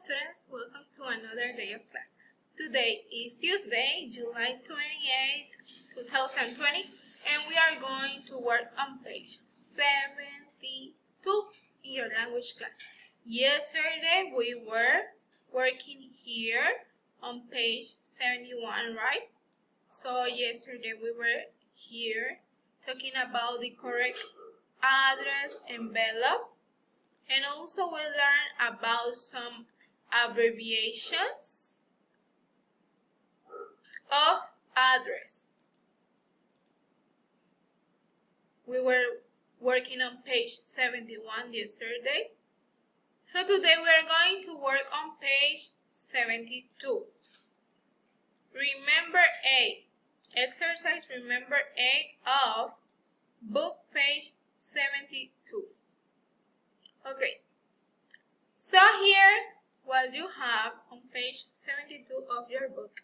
students, welcome to another day of class. Today is Tuesday, July 28, 2020, and we are going to work on page 72 in your language class. Yesterday we were working here on page 71, right? So yesterday we were here talking about the correct address envelope. And also we learned about some abbreviations of address. We were working on page 71 yesterday. So today we are going to work on page 72. Remember 8. Exercise remember 8 of book page 72. Okay, so here what you have on page 72 of your book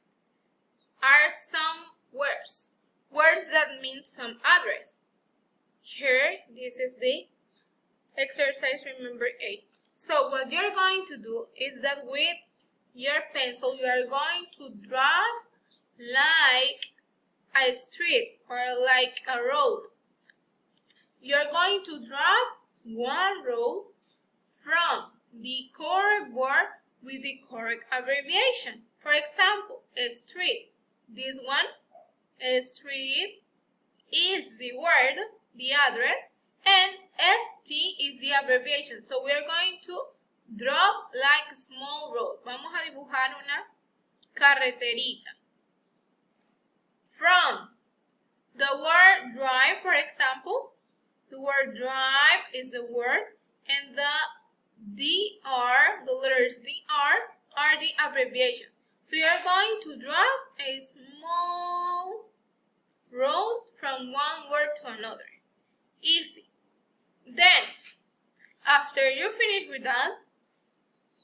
are some words that mean some address. Here, this is the exercise remember 8. So what you're going to do is that with your pencil you are going to draw like a street or like a road. You're going to draw one road from the correct word with the correct abbreviation. For example, a street. This one, a street, is the word, the address, and ST is the abbreviation. So we're going to draw like a small road. Vamos a dibujar una carreterita. From the word drive, for example, the word drive is the word, and the DR, the letters DR, are the abbreviation. So you are going to draw a small road from one word to another. Easy. Then, after you finish with that,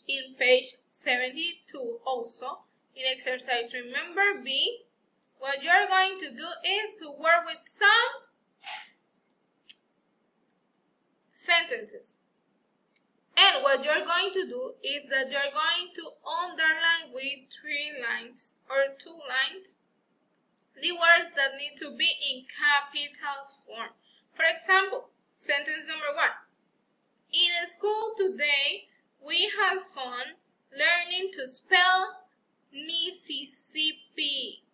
in page 72 also, in exercise remember B, what you are going to do is to work with some sentences. And what you're going to do is that you're going to underline with 3 lines or 2 lines the words that need to be in capital form. For example, sentence number 1. In school today, we had fun learning to spell Mississippi.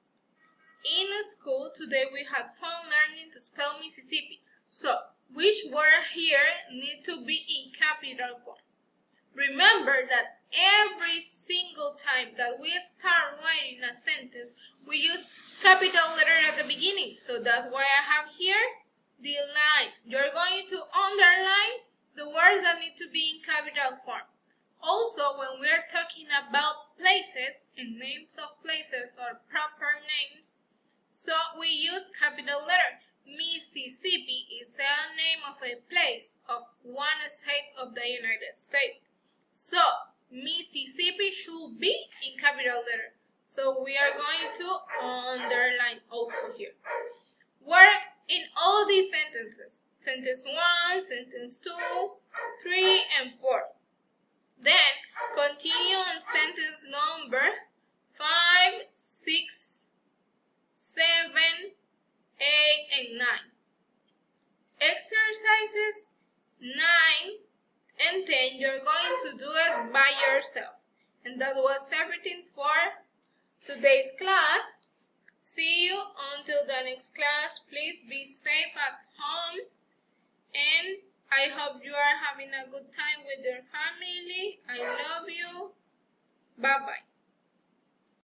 In school today, we had fun learning to spell Mississippi. So, which word here need to be in capital form? Remember that every single time that we start writing a sentence, we use capital letter at the beginning. So that's why I have here the lines. You're going to underline the words that need to be in capital form. Also, when we're talking about places and names of places or proper names, so we use capital letter. Mississippi is the name of a place of one state of the United States. So, Mississippi should be in capital letter. So, we are going to underline also here. Work in all these sentences. Sentence 1, sentence 2, 3, and 4. Then, continue on sentence number 5, 6, 7, 8, and 9. Exercises 9 and 10, you're going to do it by yourself. And that was everything for today's class. See you until the next class. Please be safe at home. And I hope you are having a good time with your family. I love you. Bye-bye.